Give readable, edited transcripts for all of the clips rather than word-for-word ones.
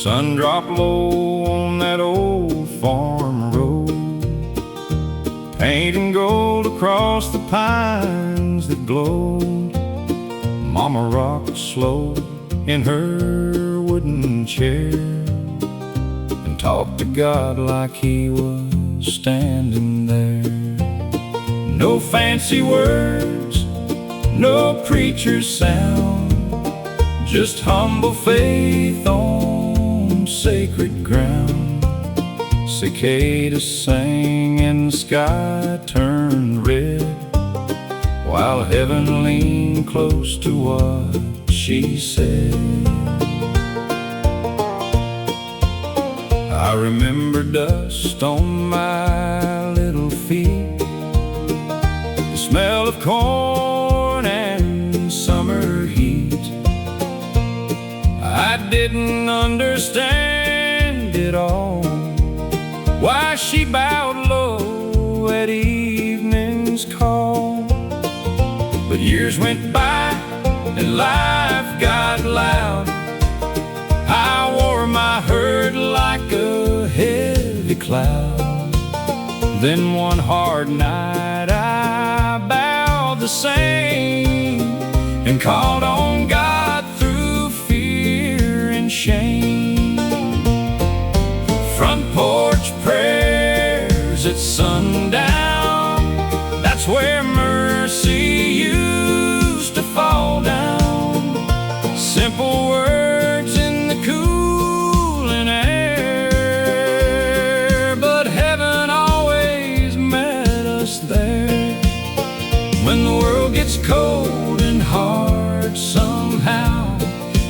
Sun dropped low on that old farm road, painting gold across the pines that glowed. Mama rocked slow in her wooden chair and talked to God like He was standing there. No fancy words, no preacher's sound, just humble faith on sacred ground. Cicadas sang and the sky turned red, while heaven leaned close to what she said. I remember dust on my little feet, the smell of corn and summer heat. I didn't understand it all, why she bowed low at evening's call. But years went by and life got loud. I wore my hurt like a heavy cloud. Then one hard night I bowed the same and called on God through fear and shame. Front porch prayers at sundown, that's where mercy used to fall down. Simple words in the cooling air, but heaven always met us there. When the world gets cold and hard somehow,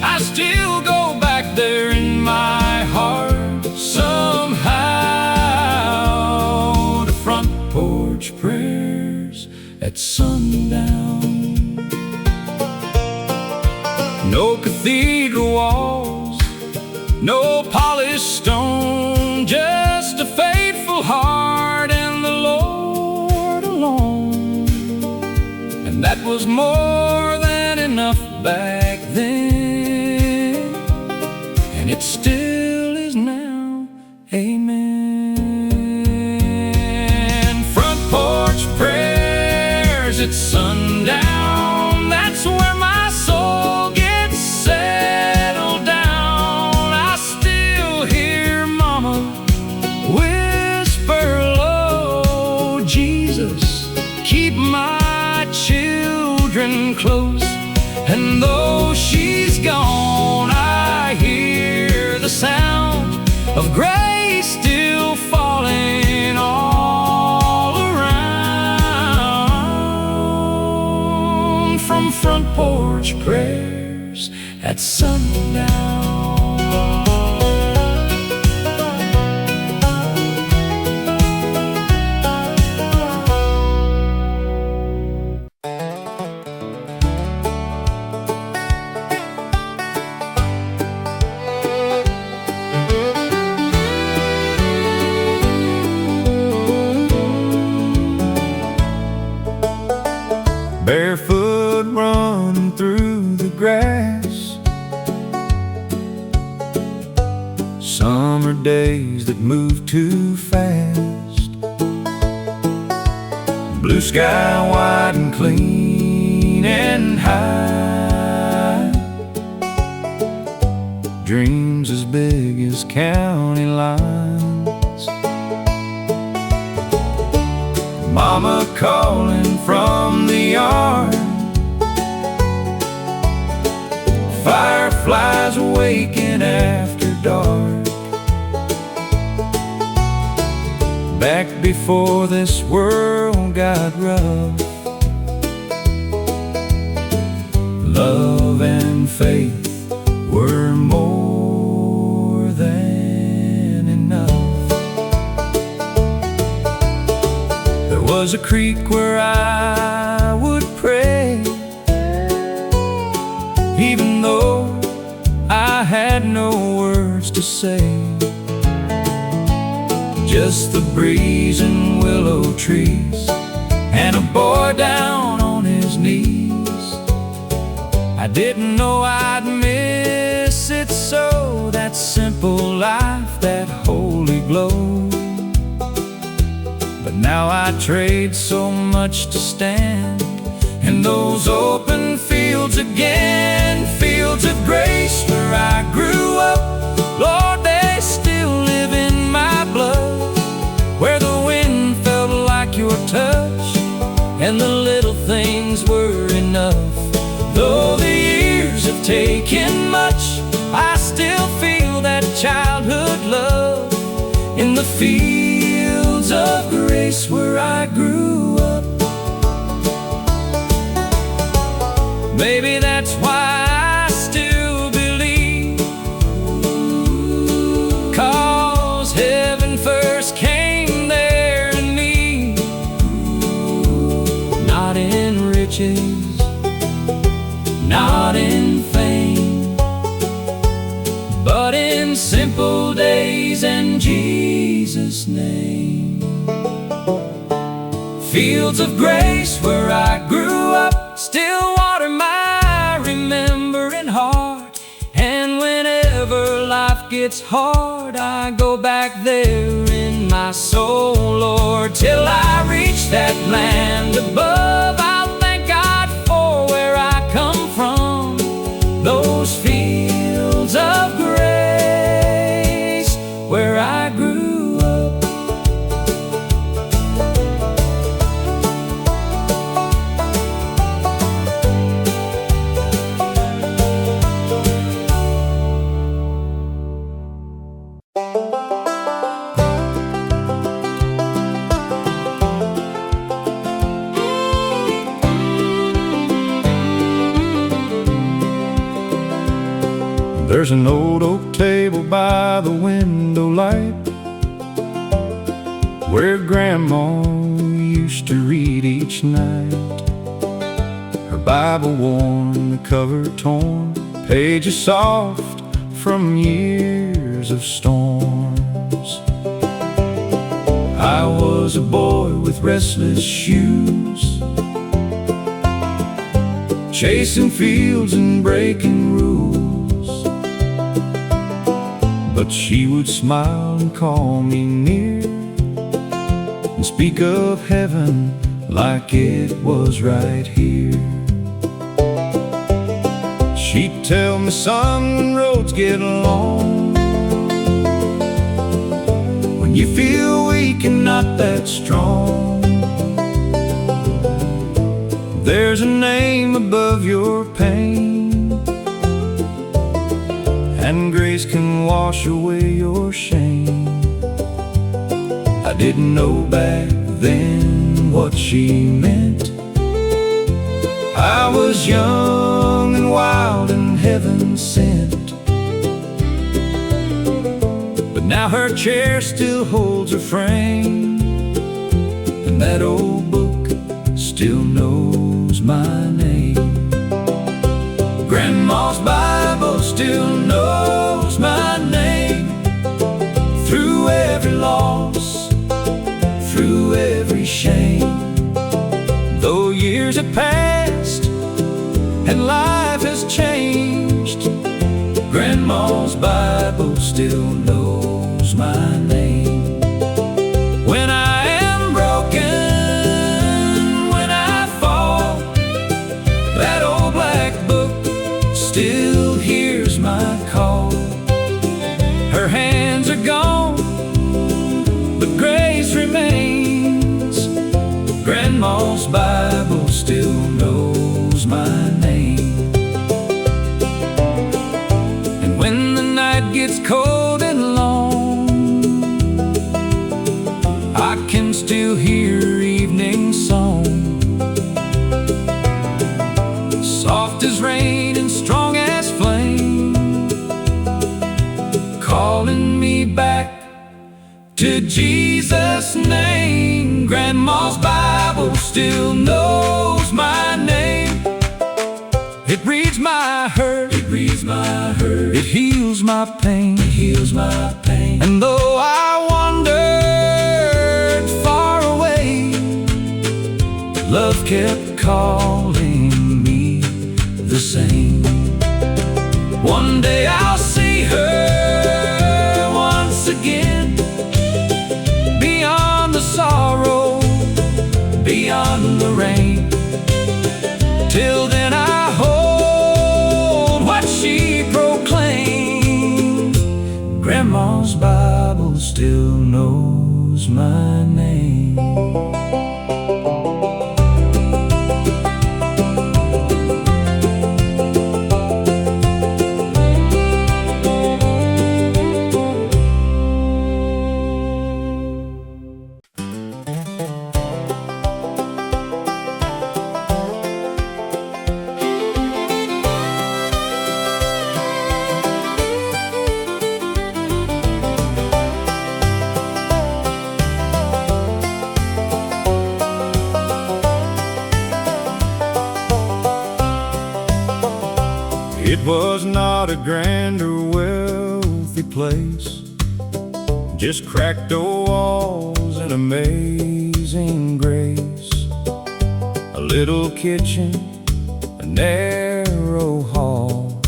I still go back there in my heart somehow, to front porch prayers at sundown. No cathedral walls, no polished stone, just a faithful heart and the Lord alone. And that was more than enough back then, and it still is now. Amen. Front porch prayers at sundown, that's where my soul gets settled down. I still hear Mama whisper low, Jesus, keep my children close. And though she's gone, I hear the sound of grace still falling all around. From front porch prayers at sundown. Barefoot run through the grass, summer days that move too fast. Blue sky wide and clean and high, dreams as big as county lines. Mama calling from the yard, fireflies awaking after dark. Back before this world got rough, love and faith were more than enough. There was a creek where I would pray, even though I had no words to say. Just the breeze and willow trees, and a boy down on his knees. I didn't know I'd miss it, so that that simple life, that holy glow. But now I trade so much to stand in those open fields again, fields of grace where I grew up. Lord, they still live in my blood, where the wind felt like your touch, and the little things were enough. Though the years have taken much, I still feel that childhood love in the fields of grace where I grew up. Maybe that's why I still believe, 'cause heaven first came there to me. Not in riches, not in fame, but in simple days and Jesus' name. Fields of grace where I grew up, still water my remembering heart. And whenever life gets hard, I go back there in my soul, Lord, till I reach that land above. I'll thank God for where I come from, those fields of grace where I grew up. There's an old oak table by the window light, where Grandma used to read each night. Her Bible worn, the cover torn, pages soft from years of storms. I was a boy with restless shoes, chasing fields and breaking rules. But she would smile and call me near, and speak of heaven like it was right here. She'd tell me, son, when roads get long, when you feel weak and not that strong, there's a name above your pain, and grace can wash away your shame. I didn't know back then what she meant. I was young and wild and heaven sent. But now her chair still holds her frame, and that old book still knows my name. Grandma's Bible still knows my name. Through every loss, through every shame, though years have passed and life has changed, Grandma's Bible still knows my name. When I am broken, when I fall, that old black book still hears my call. Her hands are gone, but grace remains. Grandma's Bible still knows my name. And when the night gets cold and long, I can still hear her evening song, soft as rain and strong as flame, calling me back to Jesus' name. Grandma's Bible still knows my name. It reads my hurt, it reads my hurt, it heals my pain, it heals my pain. And though I wandered far away, love kept calling me the same. One day I'll see her again. Beyond the sorrow, beyond the rain. Till then I hold what she proclaimed. Grandma's Bible still knows my name. It was not a grand or wealthy place, just cracked old walls and amazing grace. A little kitchen, a narrow hall,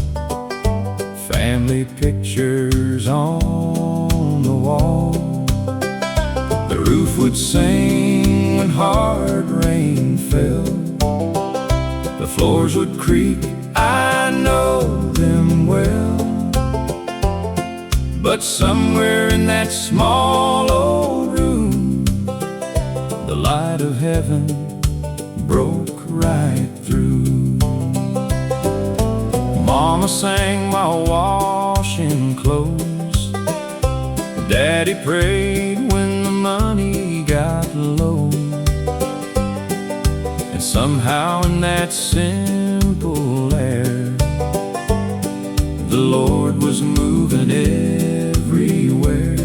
family pictures on the wall. The roof would sing when hard rain fell, the floors would creak, I know them well. But somewhere in that small old room, the light of heaven broke right through. Mama sang while washing clothes, Daddy prayed when the money got low. And somehow in that simple air, the Lord was moving everywhere.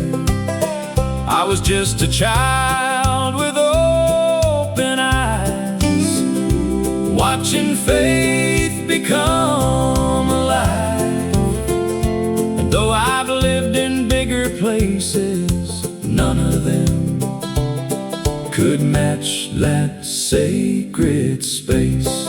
I was just a child with open eyes, watching faith become alive. And though I've lived in bigger places, none of them could match that sacred space.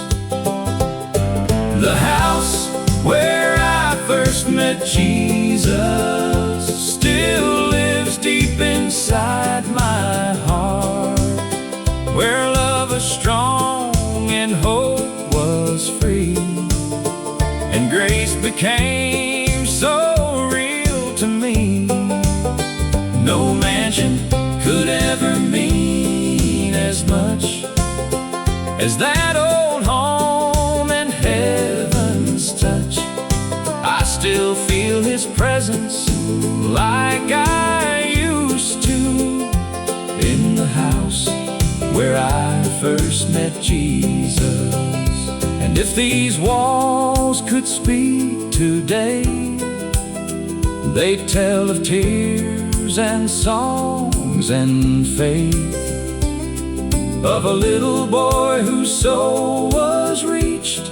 The house where I first met Jesus still lives deep inside my heart, where love was strong and hope was free, and grace became so real to me. No mansion could ever mean as much as that old home and heaven's touch. I still feel His presence like I used to in the house where I first met Jesus. And if these walls could speak today, they'd tell of tears and songs and faith, of a little boy whose soul was reached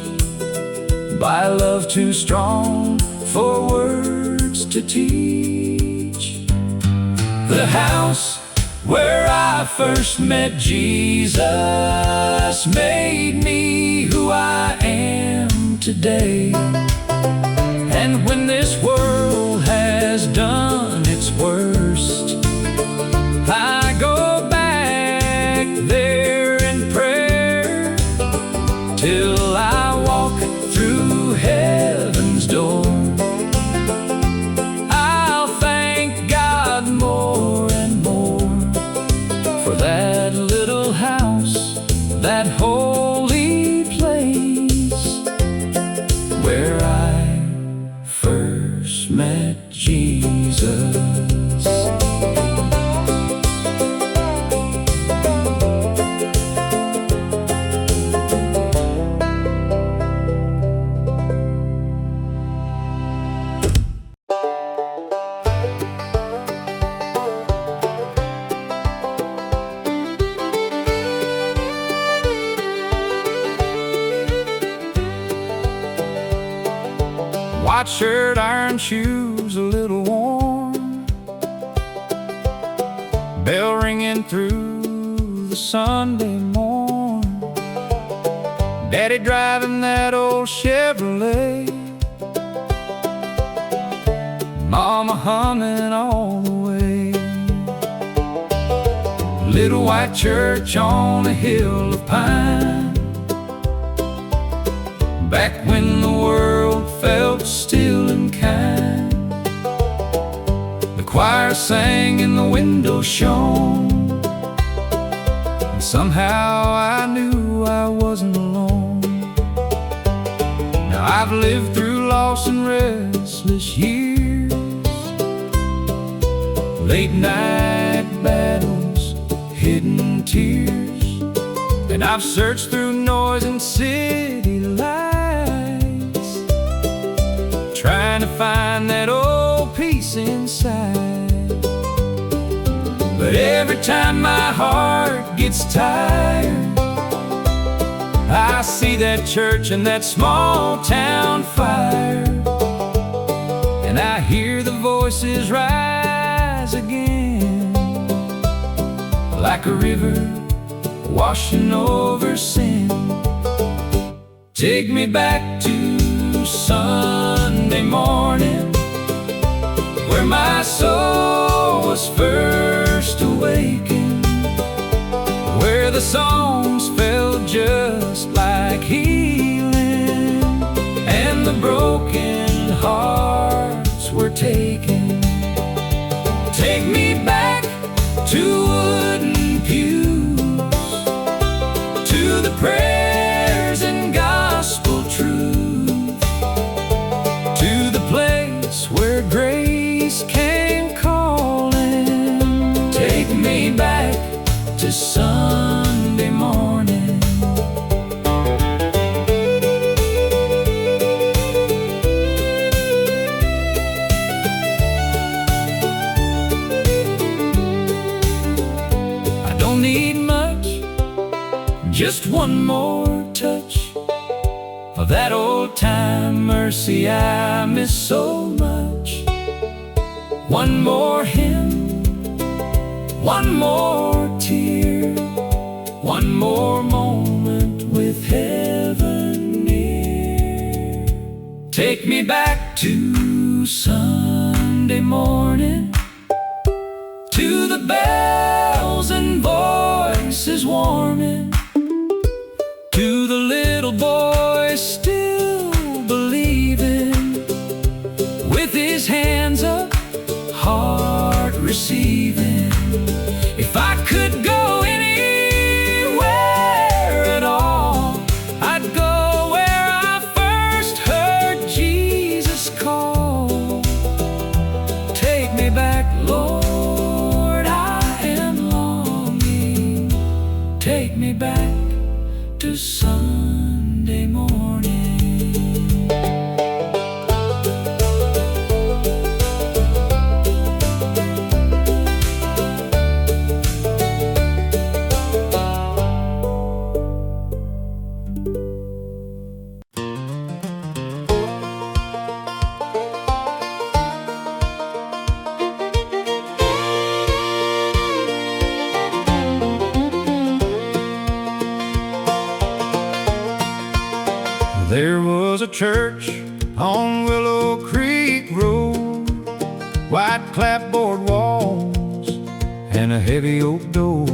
by love too strong for words to teach. The house where I first met Jesus made me who I am today. And when this world has done its worst, I go back there in prayer till I walk through heaven's door. I'll thank God more and more for that little house, that holy place where I first met Jesus. White shirt, iron shoes, a little worn, bell ringing through the Sunday morn, Daddy driving that old Chevrolet, Mama humming all the way. little white church on a hill of pine. Back when the world felt still and kind, the choir sang and the window shone, and somehow I knew I wasn't alone. Now I've lived through lost and restless years, late night battles, hidden tears, and I've searched through noise and city lights, trying to find that old peace inside. But every time my heart gets tired, I see that church and that small town fire, and I hear the voices rise again, like a river washing over sin. Take me back to Sunday morning, where my soul was first awakened, where the songs felt just like healing, and the broken hearts were taken. Take me back to wooden pews, to the prayers and gospel truth, to the place where grace came calling. Take me back to Sunday morning. I don't need much, just one more touch of that old time mercy I miss so much. One more hymn, one more tear, one more moment with heaven near. Take me back to Sunday morning, to the bells and voices warming, to the little boy still believing, with his hands up, heart receiving. If I could go anywhere at all, I'd go where I first heard Jesus call. Take me back, Lord, I am longing. Take me back to Sunday morning. There was a church on Willow Creek Road, white clapboard walls and a heavy oak door,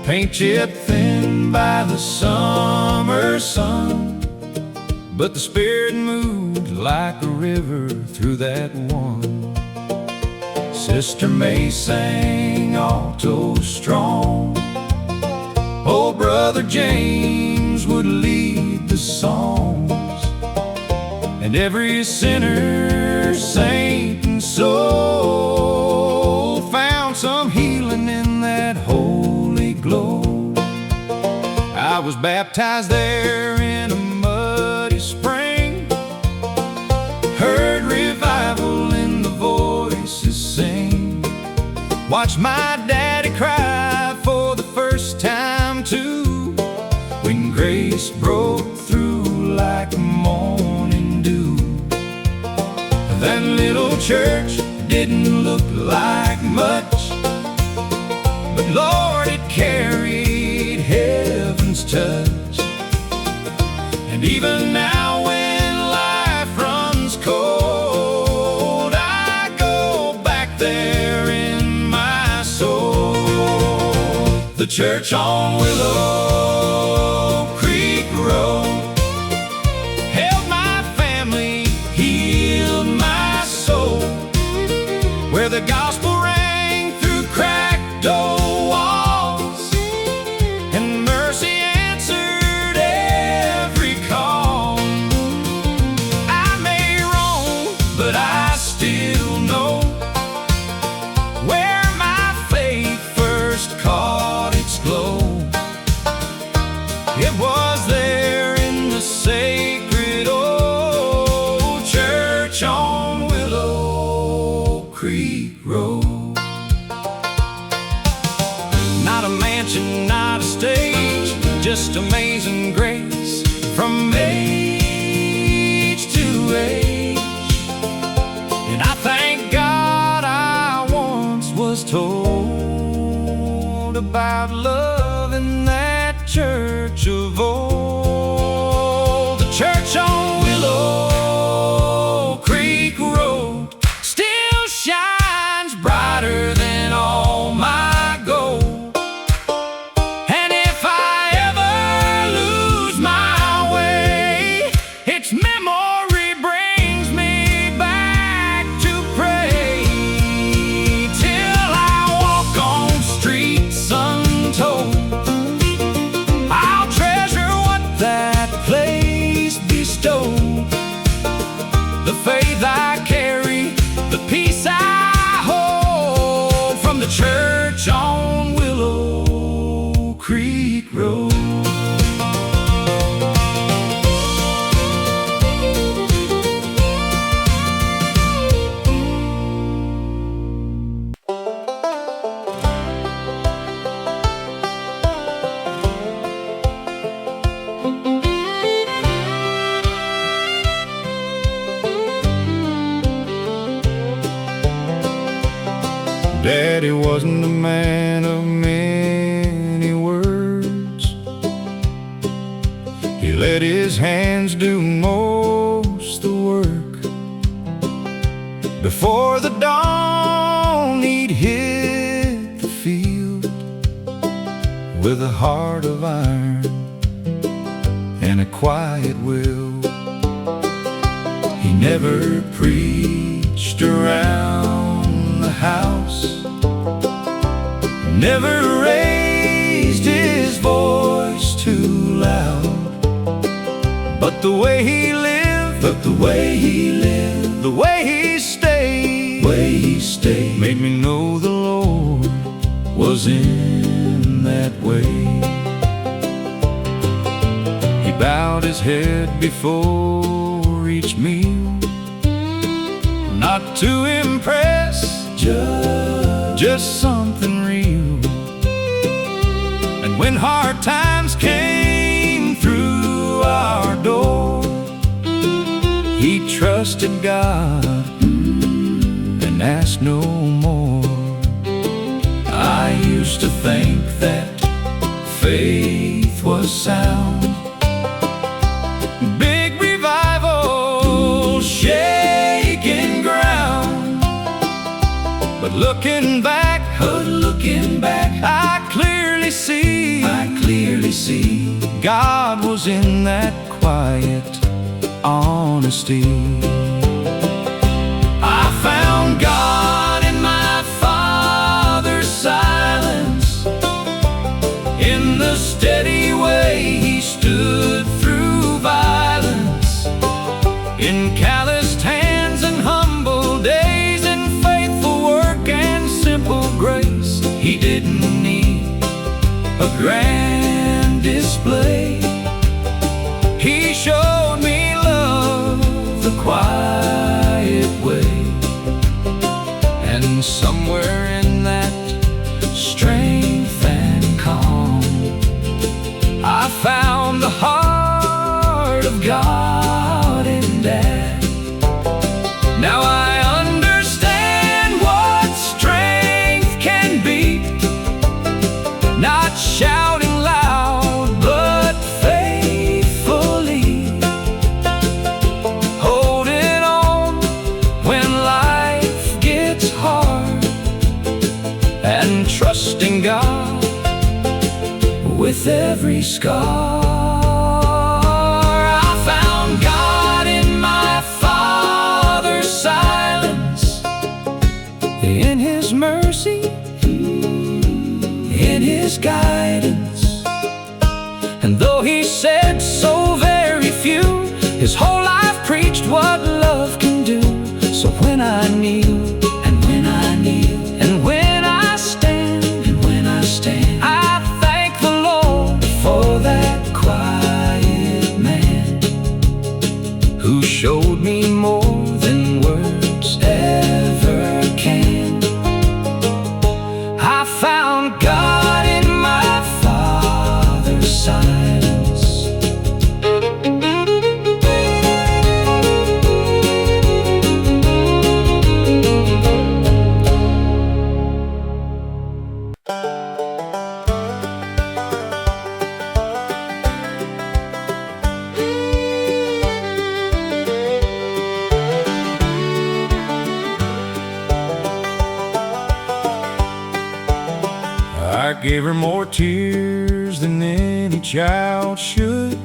paint chipped thin by the summer sun, but the Spirit moved like a river through that one. Sister May sang alto strong, old Brother James would lead the songs, and every sinner, saint and soul found some healing in that holy glow. I was baptized there in a muddy spring, heard revival in the voices sing, watched my daddy cry for the first time too, when grace broke through like morning dew. That little church didn't look like much, but Lord, it carried heaven's touch. And even now when life runs cold, I go back there in my soul. The church on Willow Creek Road held my family, healed my soul, where the gospel rang through cracked door walls, and mercy answered every call. I may roam, but I still know where my faith first caught its glow. It was there in the sacred old church on Willow Creek Road. Not a mansion, not a stage, just amazing grace from age to age. And I thank God I once was told about love in that church of old. The church on Willow Creek Road still shines brighter than all my gold. And if I ever lose my way, its memory brings me back to pray, till I walk on streets untold. I'll treasure what that place bestowed, the faith I carry, the peace I hold, from the church on Willow Creek Road. Daddy wasn't a man of many words. He let his hands do most the work. Before the dawn he'd hit the field with a heart of iron and a quiet will. He never preached around the house, never raised his voice too loud. But the way he lived, the way he stayed, made me know the Lord was in that way. He bowed his head before each meal, not to impress, just something real. And when hard times came through our door, he trusted God and asked no more. I used to think that faith was sound, big revival, shaking ground. But looking back, I clearly see God was in that quiet honesty. I found God in my father's silence, in the steady way he stood through violence, in calloused hands and humble days, in faithful work and simple grace. He didn't need a grand display. He showed me love the quiet way. And somewhere in that strength and calm, I found the heart of God in Dad. Now I understand what strength can be, not shouting loud, but faithfully holding on when life gets hard, and trusting God with every scar. I found God in my Father's silence, in His mercy, in His guidance. And though He said so very few, His whole life preached what love can do. So when I kneel, and when I kneel, and when I stand, and when I stand, I thank the Lord for that quiet man who showed me more than words ever can. I found God in my Father's silence. I gave her more tears than any child should,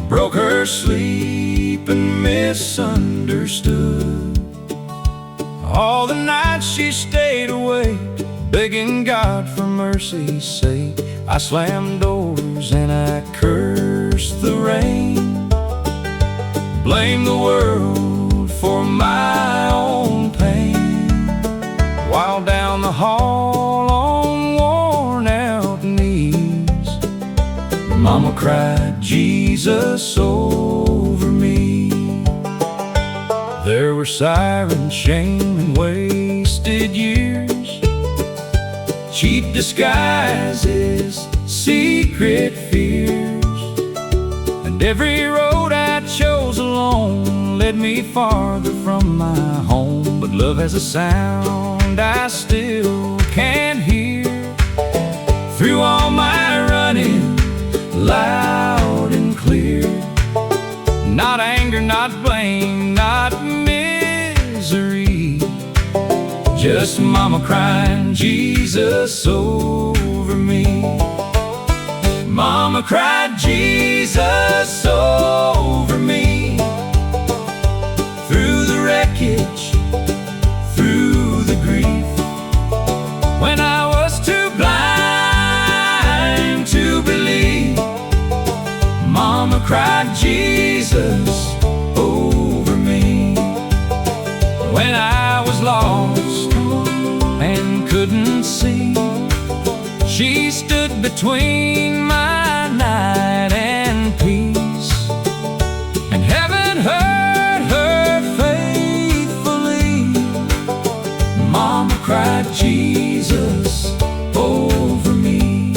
broke her sleep and misunderstood. All the nights she stayed awake, begging God for mercy's sake. I slammed doors and I cursed the rain, blamed the world for my own pain. While down the hall on worn-out knees, Mama cried Jesus over me. There were sirens, shame, and wasted years, cheap disguises, secret fears. And every road I chose alone led me farther from my home. But love has a sound I still can't hear through all my running, loud and clear. Not anger, not blame, not misery, just Mama crying Jesus over me. Mama cried Jesus over me, through the wreckage, through the grief. When I was too blind to believe, Mama cried Jesus over me. When I was lost and couldn't see, she stood between my night and peace. And heaven heard her faithfully. Mama cried Jesus over me.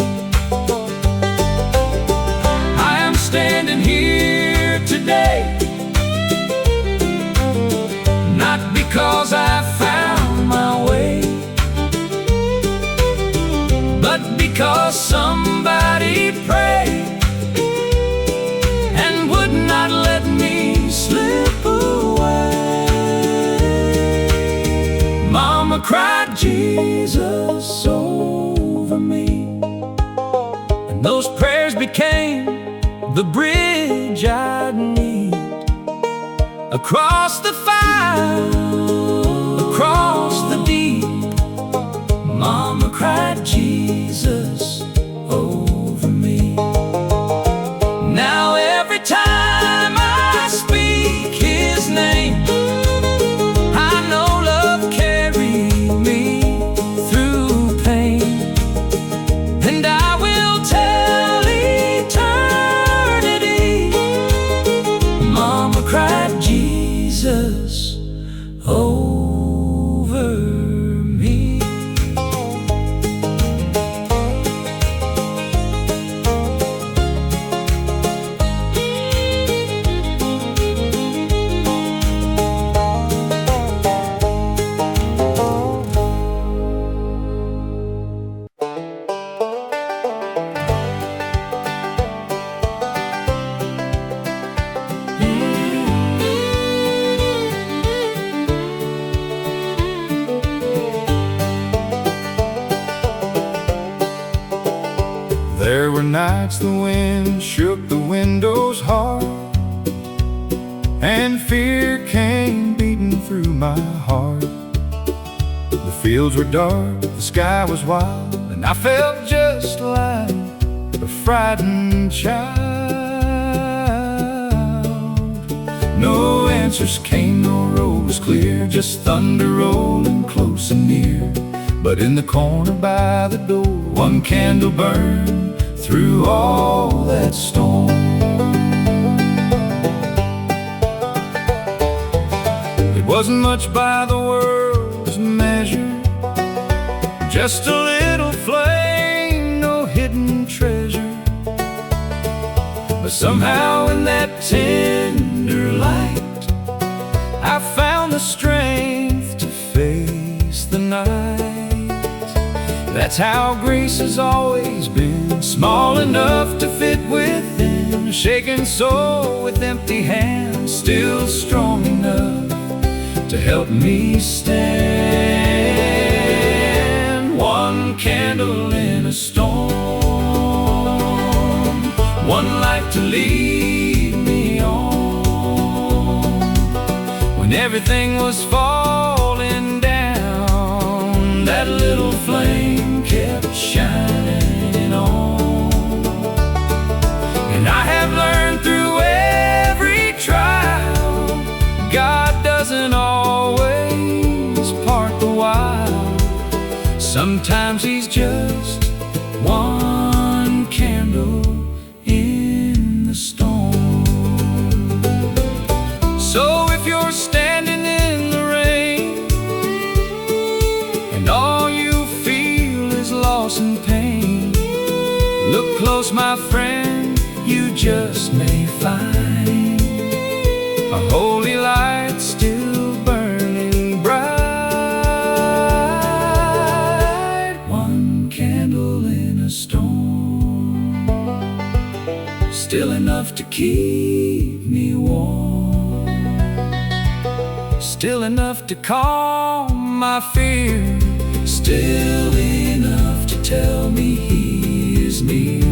I am standing here today, not because I found my way, but because somebody prayed and would not let me slip away. Mama cried Jesus over me, and those prayers became the bridge I'd need across the fire, across the deep. Mama cried Jesus over me. Now every time I speak His name, I know love carried me through pain. And I will tell eternity, Mama cried Jesus over me. There were nights the wind shook the windows hard, and fear came beating through my heart. The fields were dark, the sky was wild, and I felt just like a frightened child. No answers came, no road was clear, just thunder rolling close and near. But in the corner by the door, one candle burned through all that storm. It wasn't much by the world's measure, just a little flame, no hidden treasure. But somehow in that tender light, I found the strength to face the night. That's how grace has always been, small enough to fit within a shaken soul with empty hands, still strong enough to help me stand. One candle in a storm, one light to lead me on. When everything was falling down, that little flame kept shining on. And I have learned through every trial, God doesn't always part the while. Sometimes He's just one candle in the storm. So if you're standing in the rain, and all you feel is loss and pain, look close, my friend, you just may find a holy light still burning bright. One candle in a storm, still enough to keep me warm, still enough to calm my fear, still enough to tell me He is near.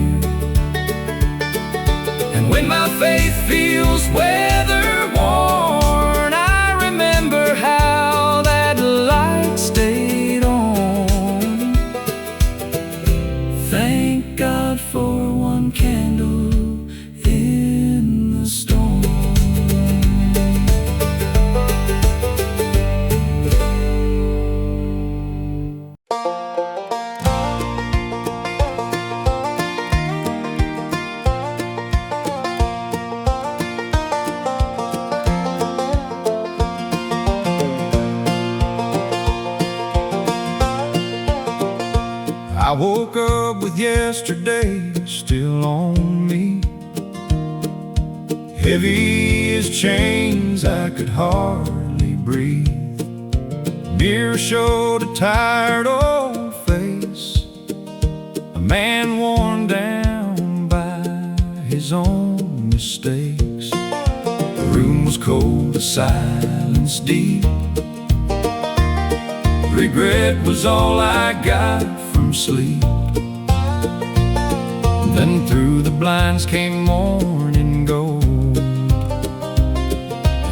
And when my faith feels weather-worn, I remember how that light stayed on. Thank God for one candle in the storm. I woke up with yesterday still on me, heavy as chains, I could hardly breathe. Mirror showed a tired old face, a man worn down by his own mistakes. The room was cold, the silence deep. Regret was all I got from sleep. Then through the blinds came morning gold,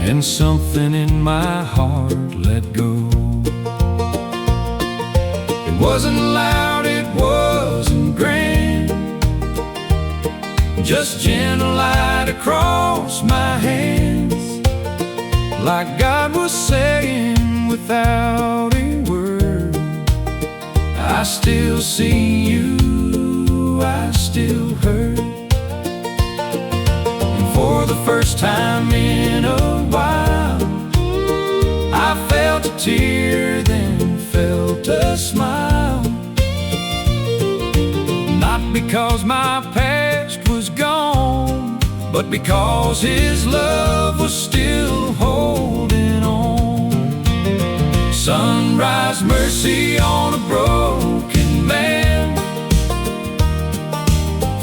and something in my heart let go. It wasn't loud, it wasn't grand, just gentle light across my hands, like God was saying without a word, I still see you, I still hurt. And for the first time in a while, I felt a tear, then felt a smile. Not because my past was gone, but because His love was still holding on. Sunrise mercy on a broken man,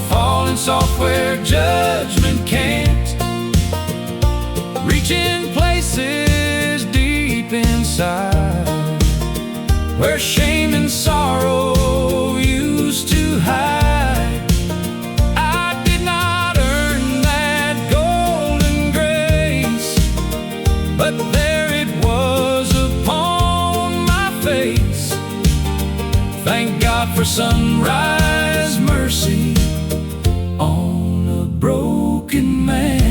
falling soft where judgment can't, reaching places deep inside where shame and sorrow used to hide. Thank God for sunrise mercy on a broken man.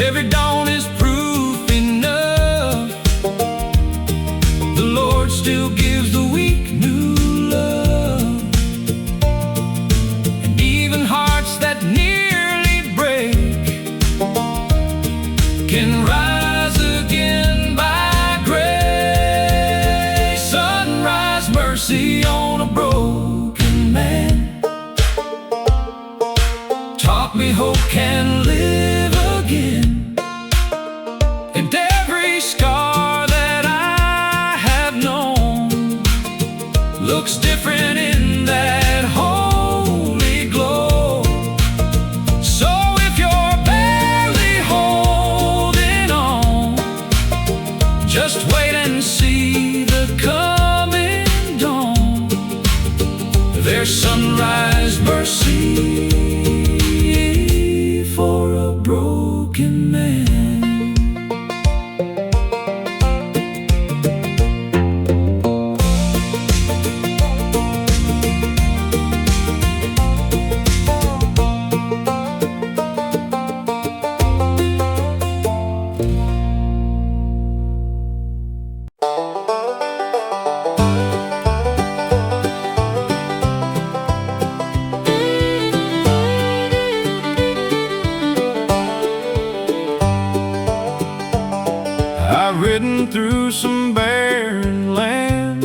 Every dawn is proof enough. The Lord still gives the weak new love. And even hearts that nearly break can rise again by grace. Sunrise mercy on a broken man taught me hope can live again. And every scar that I have known looks different in that holy glow. So if you're barely holding on, just wait and see the coming dawn. There's sunrise mercy for a broken man. I've ridden through some barren land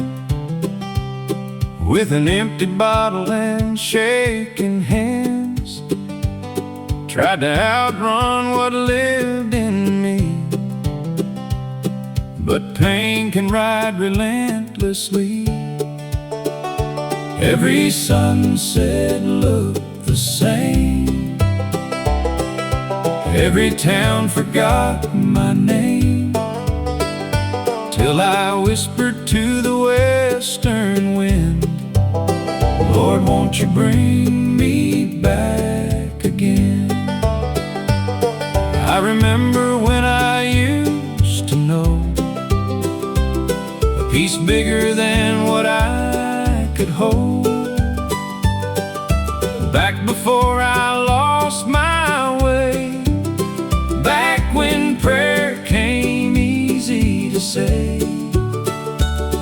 with an empty bottle and shaking hands. Tried to outrun what lived in me, but pain can ride relentlessly. Every sunset looked the same. Every town forgot my name, till I whispered to the western wind, Lord, won't you bring me back again? I remember when I used to know a peace bigger than what I could hold. Back before I lost my way, back when prayer came easy to say.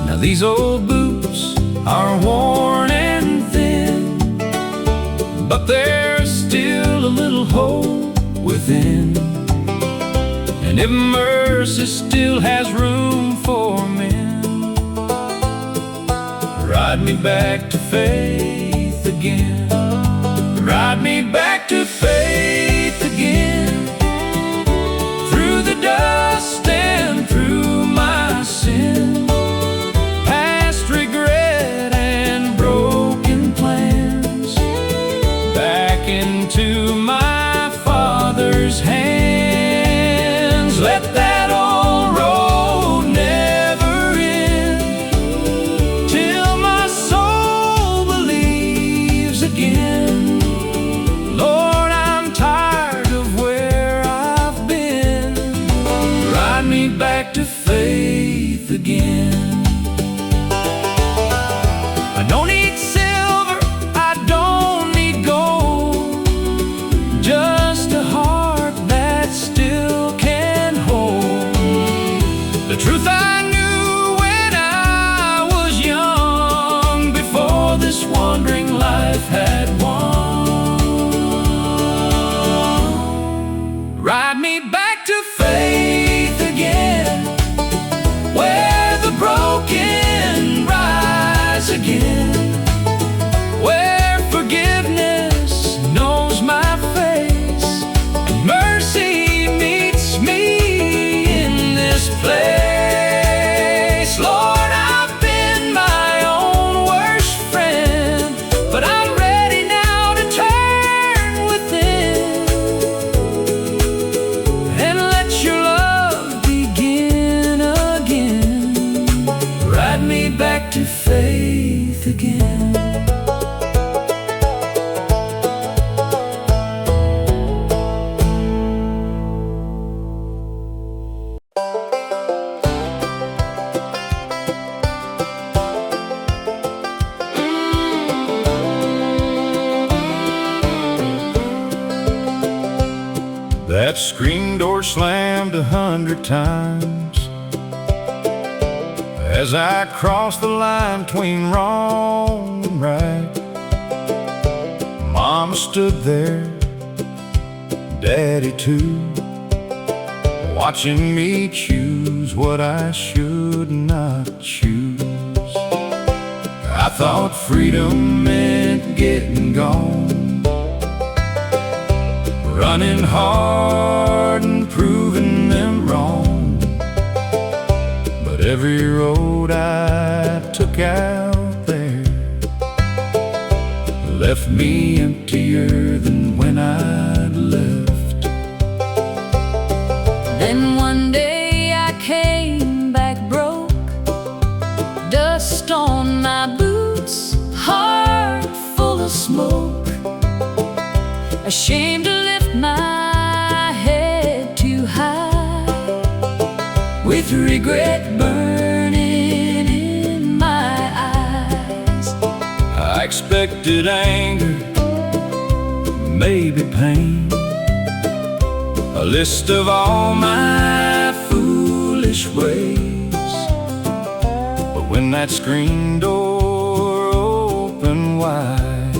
Now these old boots are worn and thin, but there's still a little hope within. And if mercy still has room for men, ride me back to faith again. Ride me back to faith again. Through the dust and through my sin, past regret and broken plans, back into my Father's hands. Let that old road never end, till my soul believes again. Lord, I'm tired of where I've been. Ride me back to faith again. I don't need silver, I don't need gold, just a heart that still can hold the truth I knew when I was young, before this wandering life had won. Ride me back to faith again, where the broken rise again, where forgiveness knows my face, and mercy meets me in this place. Lord, I've been my own worst friend, but I'm ready now to turn within and let your love begin again. Ride me back to faith again. That screen door slammed 100 times as I crossed the line between wrong and right. Mama stood there, Daddy too, watching me choose what I should not choose. I thought freedom meant getting gone, running hard and proving them wrong. But every road I took out there left me emptier than when I'd left. Then one day I came back broke, dust on my boots, heart full of smoke, ashamed to lift my head too high, with regret burning in my eyes. I expected anger, maybe pain, a list of all my foolish ways. But when that screen door opened wide,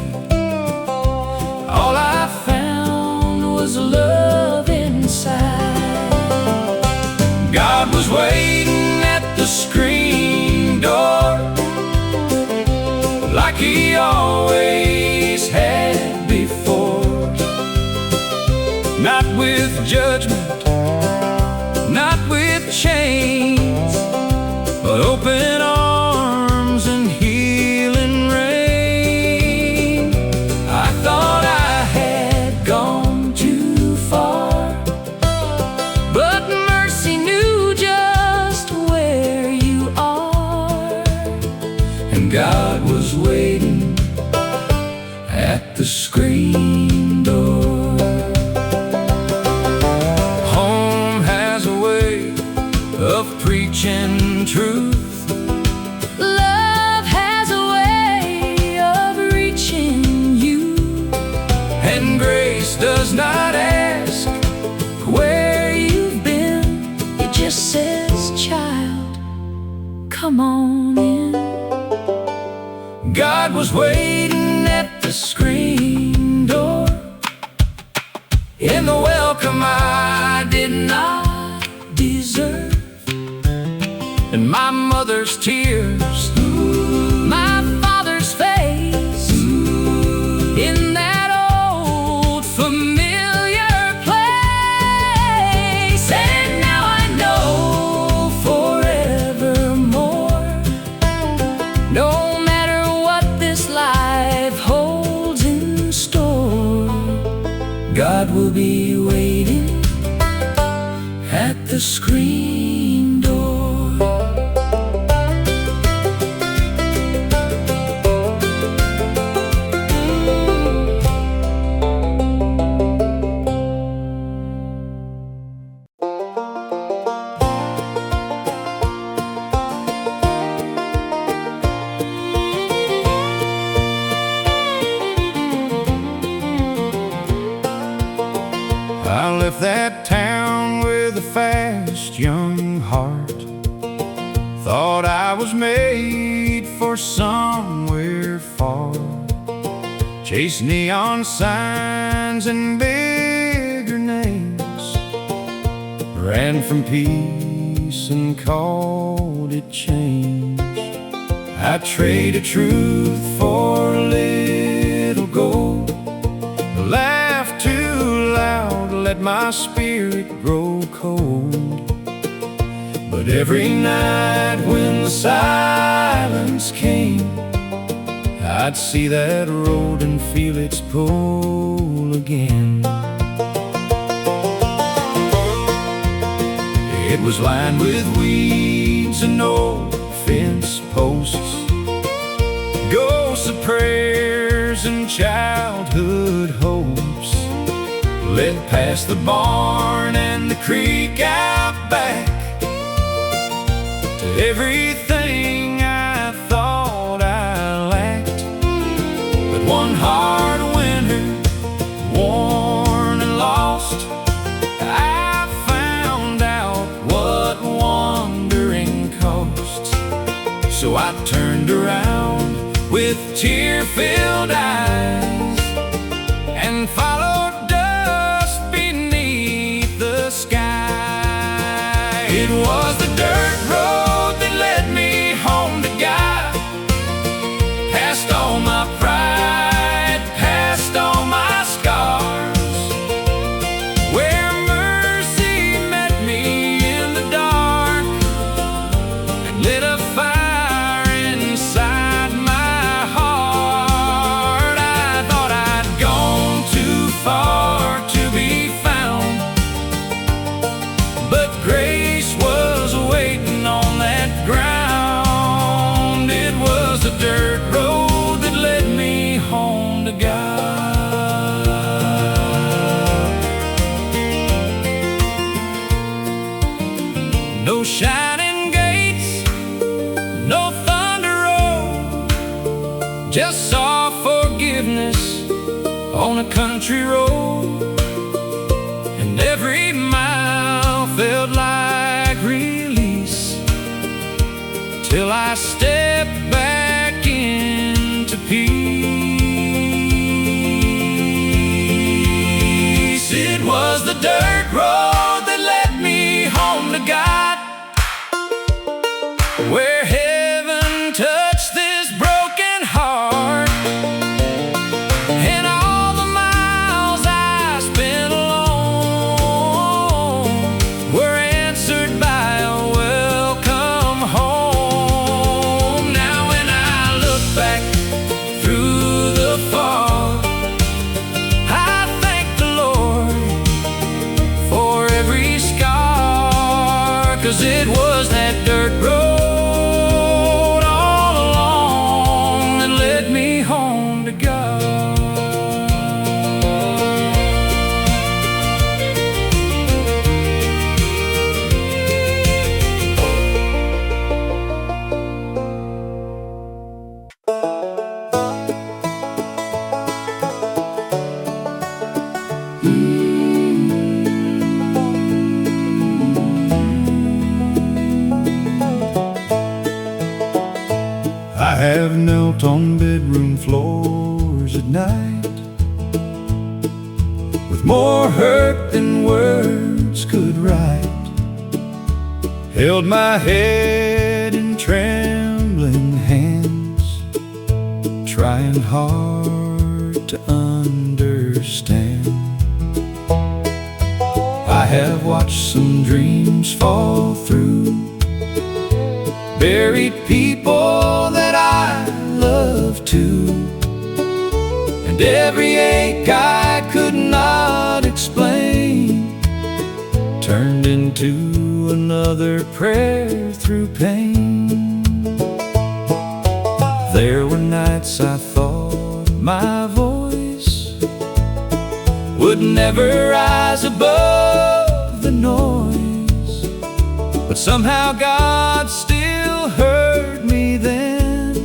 all I found was love inside. God was waiting at the screen door, like He always had before. Not with judgment, not with chains, but open arms and healing rain. I thought I had gone too far, but mercy knew just where you are. And God was waiting at the screen door. Of preaching truth, Love has a way of reaching you, and grace does not ask where you've been. It just says, child, come on in. God was waiting at the screen door, in the welcome I did not deserve. And my mother's tears, My father's face, in that old familiar place. And now I know forevermore, no matter what this life holds in store, God will be waiting at the screen door. I left that town with a fast young heart, thought I was made for somewhere far, chased neon signs and bigger names, ran from peace and called it change. I traded truth for a little gold, laughed too loud, let my spirit grow cold. But every night when the silence came, I'd see that road and feel its pull again. It was lined with weeds and old fence posts, ghosts of prayers and childhood hopes, led past the barn and the creek out back to everything I thought I lacked. But one hard winter, worn and lost, So I turned around with tear-filled eyes and followed dust beneath the sky. It was the dirt road that led me home to God, past all my pride, past all my scars, where mercy met me in the dark and lit a fire inside my heart. I thought I'd gone too far to be found, but grace was waiting on that ground. It was the dirt road that led me home to God. No shining gates, no thunder road, just saw forgiveness on a country road. And every mile felt like release, till I stepped back into peace. It was the dirt road that led me home to God, where heaven touched this broken heart. And all the miles I spent alone were answered by a welcome home. Now when I look back through the fog, I thank the Lord for every scar, 'cause it was that dirt road all along that led me home to God. I have knelt on bedroom floors at night, with more hurt than words could write, held my head in trembling hands, trying hard to understand. I have watched some dreams fall through, buried people that I love too, and every ache I could not explain turned into another prayer through pain. There were nights I thought my voice would never rise above the noise, but somehow God still heard me then,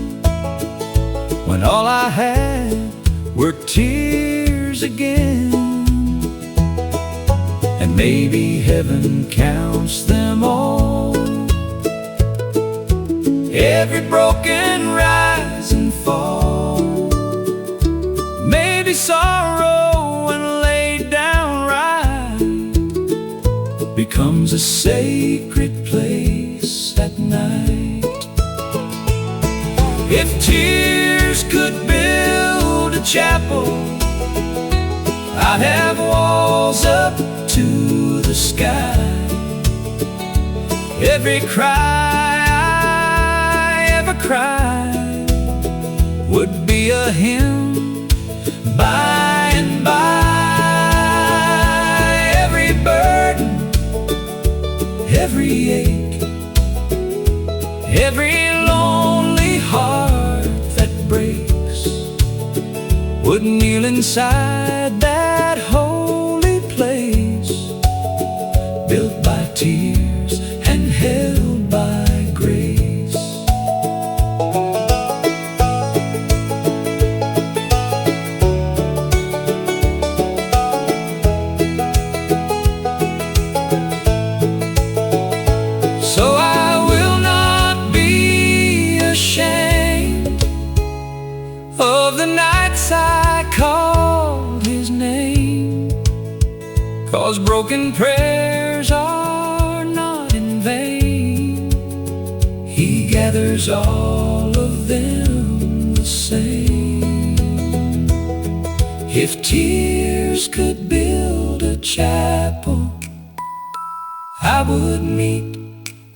when all I had were tears again. And maybe heaven counts them all, every broken rise and fall. Maybe sorrow when laid down right becomes a sacred place at night. If tears could build a chapel, I'd have walls up to the sky. Every cry I ever cried would be a hymn by and by. Every burden, every ache, every lonely heart that breaks would kneel inside that holy place, built by tears and held by grace. So I will not be ashamed broken prayers are not in vain. He gathers all of them the same. If tears could build a chapel, I would meet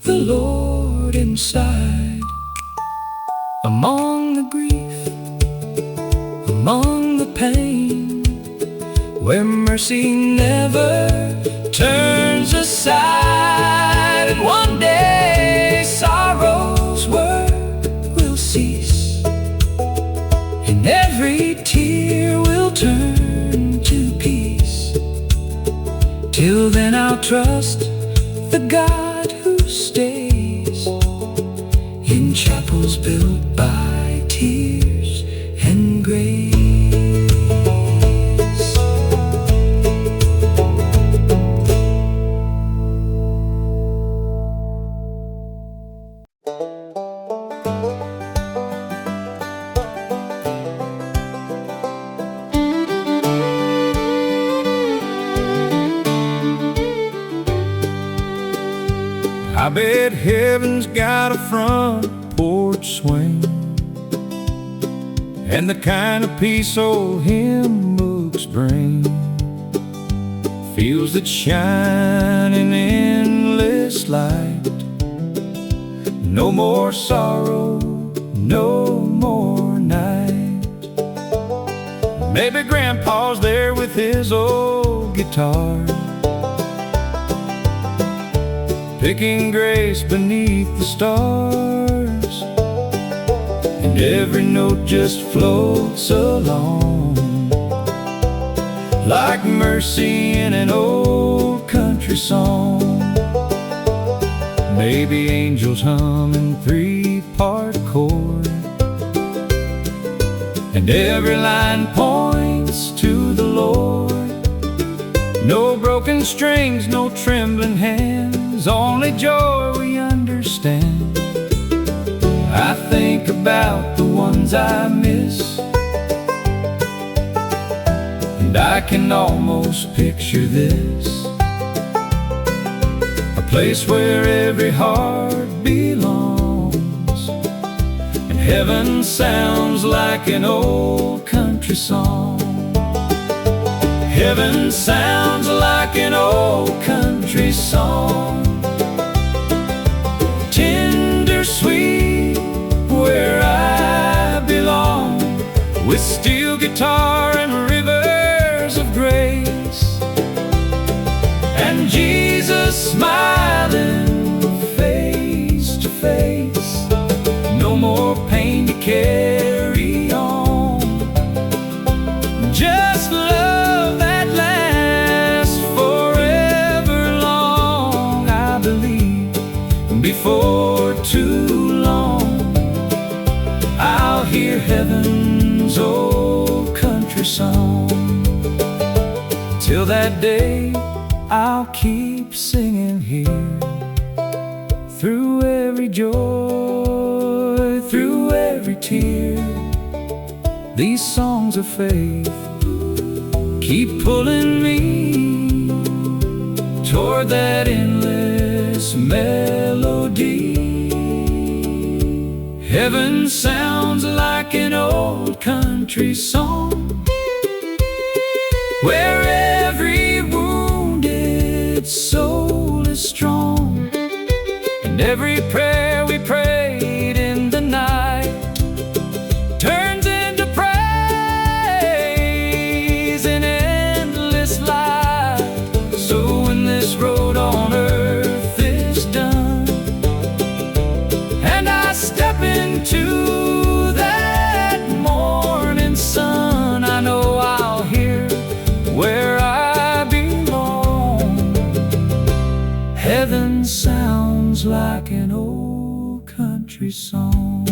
the Lord inside. Among the grief, among the pain, where mercy never turns aside. And one day sorrow's work will cease, and every tear will turn to peace. Till then I'll trust the God who stays in chapels built by tears and grace. I bet heaven's got a front porch swing, and the kind of peace old hymn books bring, fields that shine in endless light. No more sorrow, no more night. Maybe Grandpa's there with his old guitar, picking grace beneath the stars, and every note just floats along like mercy in an old country song. Maybe angels hum in three-part chord, and every line points to the Lord. No broken strings, no trembling hands, only joy we understand. I think about the ones I miss, and I can almost picture this, a place where every heart belongs, and heaven sounds like an old country song. Heaven sounds like an old country song, tender, sweet, where I belong, with steel guitar and rivers of grace, and Jesus smiling face to face. No more pain to carry on, just love that lasts forever long. I believe before too long I'll hear heaven's old country song. Till that day I'll keep singing here, through every joy, through every tear. These songs of faith keep pulling me toward that endless melody. Heaven sounds like an old country song, where every wounded soul is strong, and every prayer we prayed in the night turns into praise in endless light. So when this road on earth is done, and I step into that morning sun, I know I'll hear where I belong. Heaven sounds like an old country song.